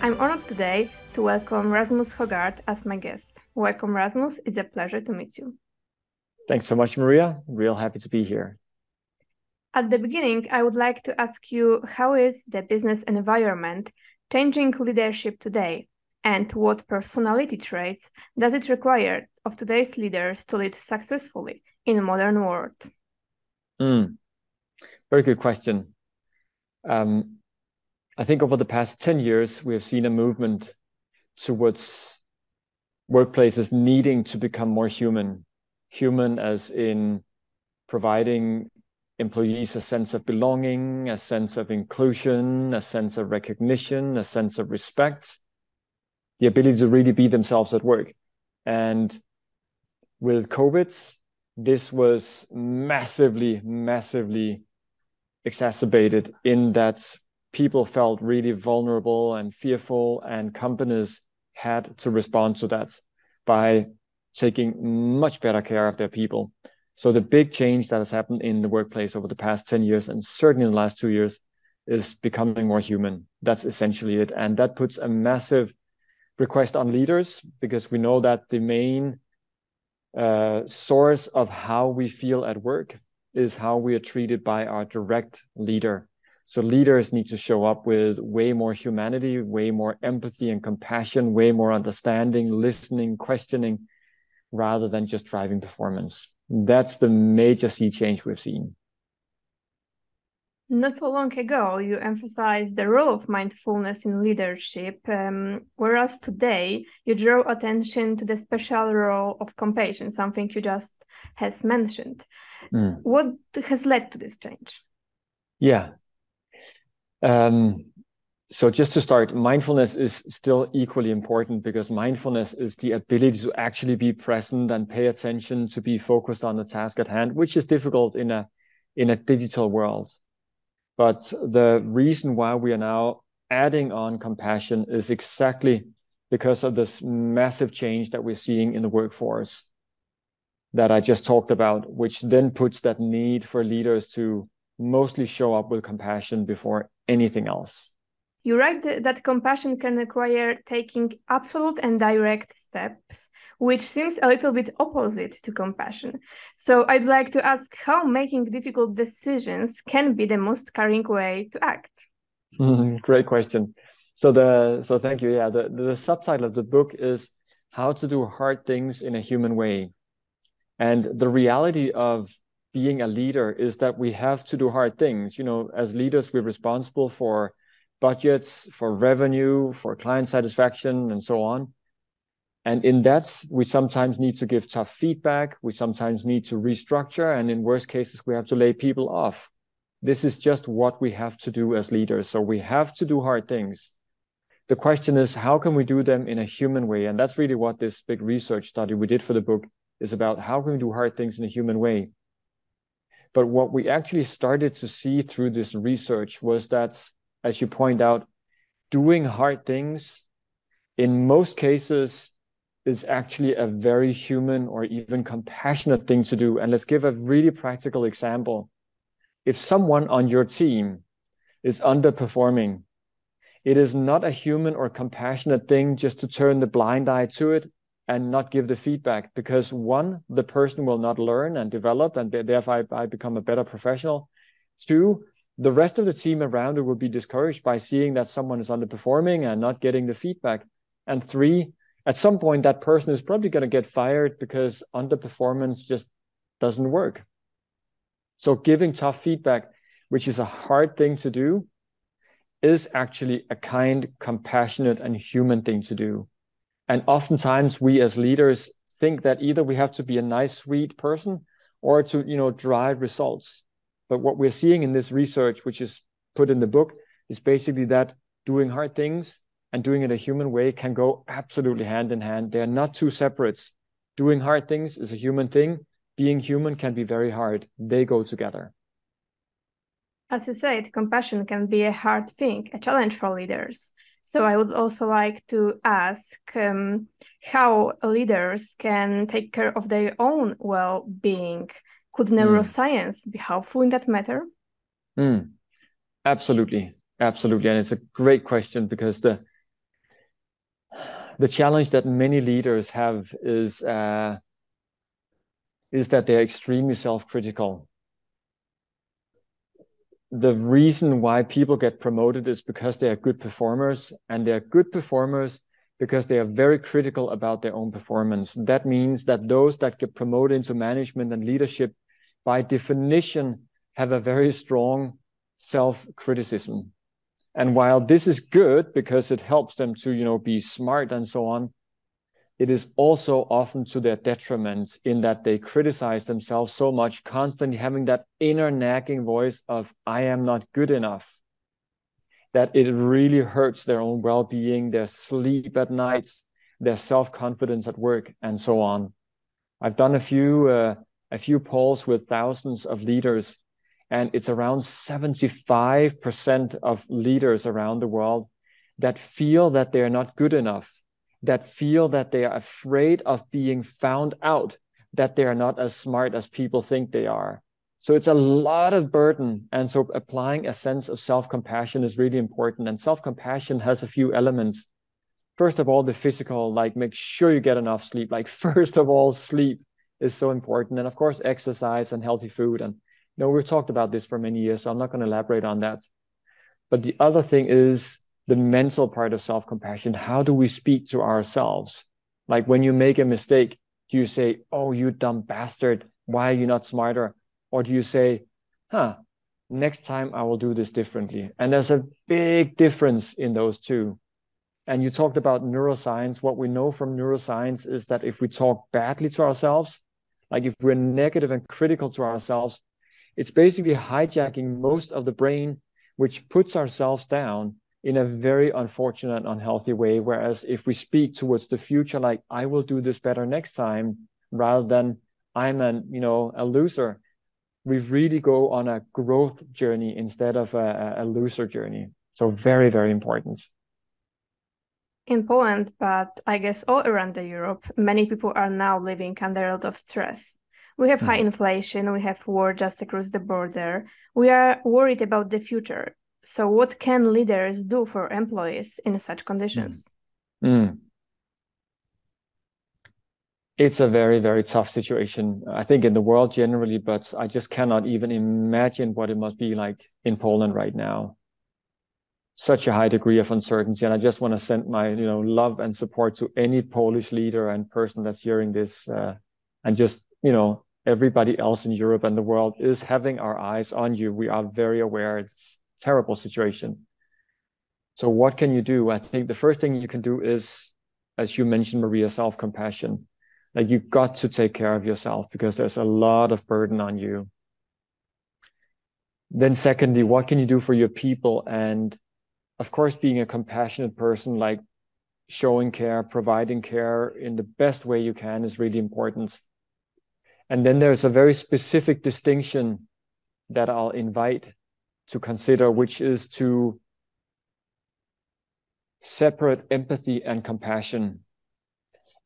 I'm honored today to welcome Rasmus Hougaard as my guest. Welcome, Rasmus. It's a pleasure to meet you. Thanks so much, Maria. Real happy to be here. At the beginning, I would like to ask you, how is the business environment changing leadership today? And what personality traits does it require of today's leaders to lead successfully in a modern world? Very good question. I think over the past 10 years, we have seen a movement towards workplaces needing to become more human. Human as in providing employees a sense of belonging, a sense of inclusion, a sense of recognition, a sense of respect, the ability to really be themselves at work. And with COVID, this was massively exacerbated in that people felt really vulnerable and fearful, and companies had to respond to that by taking much better care of their people. So the big change that has happened in the workplace over the past 10 years, and certainly in the last 2 years, is becoming more human. That's essentially it. And that puts a massive request on leaders, because we know that the main source of how we feel at work is how we are treated by our direct leader. So leaders need to show up with way more humanity, way more empathy and compassion, way more understanding, listening, questioning, rather than just driving performance. That's the major sea change we've seen. Not so long ago, you emphasized the role of mindfulness in leadership, whereas today you draw attention to the special role of compassion, something you just has mentioned. What has led to this change? Yeah. So just to start, mindfulness is still equally important, because mindfulness is the ability to actually be present and pay attention, to be focused on the task at hand, which is difficult in a digital world. But the reason why we are now adding on compassion is exactly because of this massive change that we're seeing in the workforce that I just talked about, which then puts that need for leaders to mostly show up with compassion before anything else. You write that compassion can require taking absolute and direct steps, which seems a little bit opposite to compassion. So I'd like to ask how making difficult decisions can be the most caring way to act. Great question. So thank you. Yeah, the subtitle of the book is How to Do Hard Things in a Human Way. And the reality of being a leader is that we have to do hard things. You know, as leaders, we're responsible for budgets, for revenue, for client satisfaction, and so on. And in that, we sometimes need to give tough feedback. We sometimes need to restructure. And in worst cases, we have to lay people off. This is just what we have to do as leaders. So we have to do hard things. The question is, how can we do them in a human way? And that's really what this big research study we did for the book is about. How can we do hard things in a human way? But what we actually started to see through this research was that, as you point out, doing hard things in most cases is actually a very human or even compassionate thing to do. And let's give a really practical example. If someone on your team is underperforming, it is not a human or compassionate thing just to turn the blind eye to it and not give the feedback, because one, the person will not learn and develop and therefore I become a better professional. Two, the rest of the team around it will be discouraged by seeing that someone is underperforming and not getting the feedback. And three, at some point, that person is probably going to get fired because underperformance just doesn't work. So giving tough feedback, which is a hard thing to do, is actually a kind, compassionate, and human thing to do. And oftentimes we as leaders think that either we have to be a nice, sweet person or to, drive results. But what we're seeing in this research, which is put in the book, is basically that doing hard things and doing it a human way can go absolutely hand in hand. They are not two separates. Doing hard things is a human thing. Being human can be very hard. They go together. As you said, compassion can be a hard thing, a challenge for leaders. So I would also like to ask how leaders can take care of their own well-being. Could neuroscience be helpful in that matter? Absolutely. And it's a great question, because the the challenge that many leaders have is that they're extremely self-critical. The reason why people get promoted is because they are good performers, and they're good performers because they are very critical about their own performance. That means that those that get promoted into management and leadership, by definition, have a very strong self-criticism. And while this is good because it helps them to, be smart and so on, it is also often to their detriment in that they criticize themselves so much, constantly having that inner nagging voice of, I am not good enough, that it really hurts their own well-being, their sleep at nights, their self-confidence at work, and so on. I've done a few polls with thousands of leaders, and it's around 75% of leaders around the world that feel that they are not good enough, that feel that they are afraid of being found out, that they are not as smart as people think they are. So it's a lot of burden. And so applying a sense of self-compassion is really important. And self-compassion has a few elements. First of all, the physical, like make sure you get enough sleep. Like first of all, sleep is so important. And of course, exercise and healthy food. And we've talked about this for many years, so I'm not going to elaborate on that. But the other thing is the mental part of self-compassion. How do we speak to ourselves? Like when you make a mistake, do you say, oh, you dumb bastard, why are you not smarter? Or do you say, next time I will do this differently? And there's a big difference in those two. And you talked about neuroscience. What we know from neuroscience is that if we talk badly to ourselves, like if we're negative and critical to ourselves, it's basically hijacking most of the brain, which puts ourselves down in a very unfortunate, unhealthy way. Whereas if we speak towards the future, like I will do this better next time, rather than I'm a loser, we really go on a growth journey instead of a loser journey. So very, very important. In Poland, but I guess all around Europe, many people are now living under a lot of stress. We have high inflation, we have war just across the border. We are worried about the future. So what can leaders do for employees in such conditions? It's a very, very tough situation, I think, in the world generally, but I just cannot even imagine what it must be like in Poland right now. Such a high degree of uncertainty. And I just want to send my, love and support to any Polish leader and person that's hearing this. And just, everybody else in Europe and the world is having our eyes on you. We are very aware it's a terrible situation. So what can you do? I think the first thing you can do is, as you mentioned, Maria, self-compassion. Like you've got to take care of yourself because there's a lot of burden on you. Then secondly, what can you do for your people? And of course, being a compassionate person, like showing care, providing care in the best way you can is really important. And then there's a very specific distinction that I'll invite to consider, which is to separate empathy and compassion.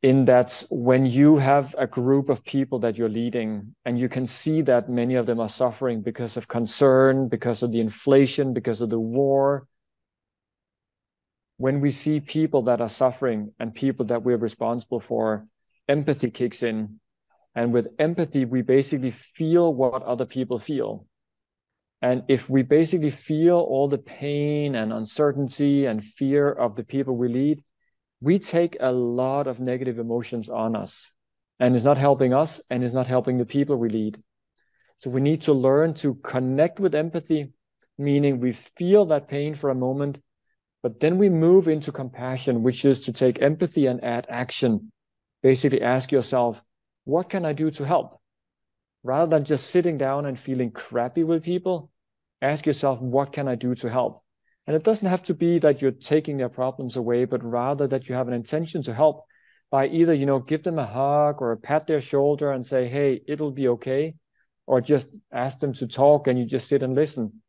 In that when you have a group of people that you're leading and you can see that many of them are suffering because of concern, because of the inflation, because of the war, when we see people that are suffering and people that we're responsible for, empathy kicks in. And with empathy, we basically feel what other people feel. And if we basically feel all the pain and uncertainty and fear of the people we lead, we take a lot of negative emotions on us, and it's not helping us and it's not helping the people we lead. So we need to learn to connect with empathy, meaning we feel that pain for a moment, but then we move into compassion, which is to take empathy and add action. Basically ask yourself, what can I do to help? Rather than just sitting down and feeling crappy with people, ask yourself, what can I do to help? And it doesn't have to be that you're taking their problems away, but rather that you have an intention to help by either, give them a hug or pat their shoulder and say, hey, it'll be okay. Or just ask them to talk and you just sit and listen.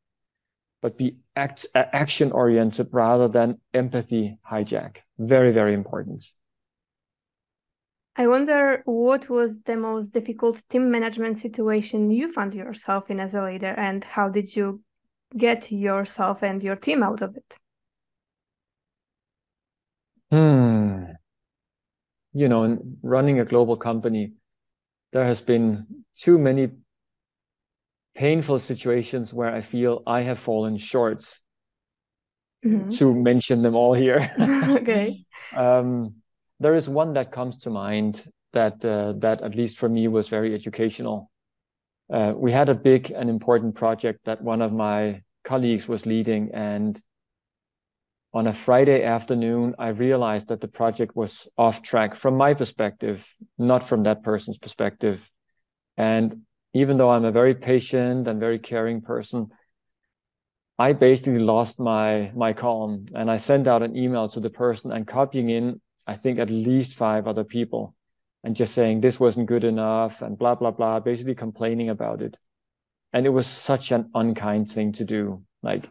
But be action oriented rather than empathy hijack. Very, very important. I wonder what was the most difficult team management situation you found yourself in as a leader, and how did you get yourself and your team out of it? you know, in running a global company, there has been too many painful situations where I feel I have fallen short, to mention them all here. Okay. There is one that comes to mind that at least for me was very educational. We had a big and important project that one of my colleagues was leading, and on a Friday afternoon, I realized that the project was off track from my perspective, not from that person's perspective. And even though I'm a very patient and very caring person, I basically lost my calm, and I sent out an email to the person and copying in, I think, at least 5 other people, and just saying this wasn't good enough and blah, blah, blah, basically complaining about it. And it was such an unkind thing to do. Like,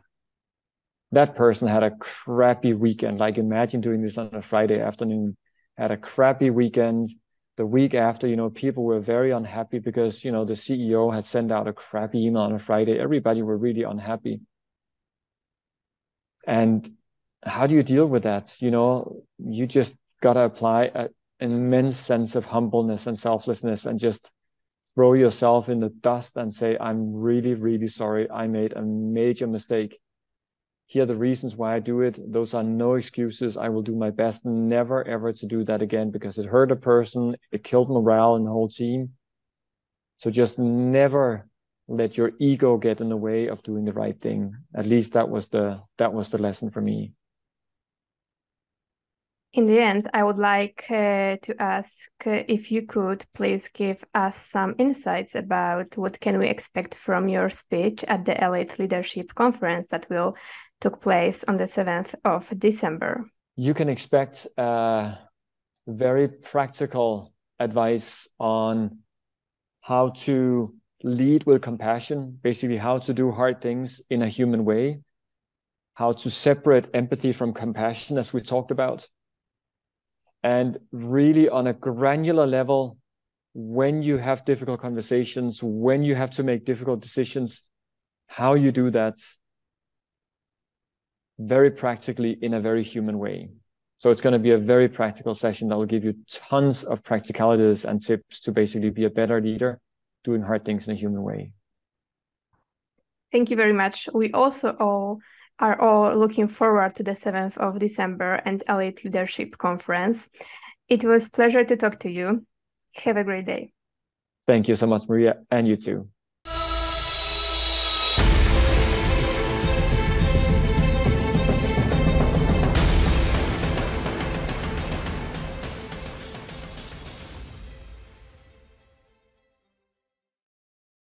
that person had a crappy weekend. Like, imagine doing this on a Friday afternoon, had a crappy weekend. The week after, you know, people were very unhappy because, you know, the CEO had sent out a crappy email on a Friday. Everybody were really unhappy. And how do you deal with that? You know, you just got to apply an immense sense of humbleness and selflessness and just throw yourself in the dust and say, I'm really, really sorry. I made a major mistake. Here are the reasons why I do it. Those are no excuses. I will do my best never, ever to do that again, because it hurt a person. It killed morale in the whole team. So just never let your ego get in the way of doing the right thing. At least that was the lesson for me. In the end, I would like to ask if you could please give us some insights about what can we expect from your speech at the Elite Leadership Conference that will took place on the 7th of December. You can expect very practical advice on how to lead with compassion, basically how to do hard things in a human way, how to separate empathy from compassion, as we talked about. And really on a granular level, when you have difficult conversations, when you have to make difficult decisions, how you do that very practically in a very human way. So it's going to be a very practical session that will give you tons of practicalities and tips to basically be a better leader, doing hard things in a human way. Thank you very much. We also are all looking forward to the 7th of December and Elite Leadership Conference. It was a pleasure to talk to you. Have a great day. Thank you so much, Maria, and you too.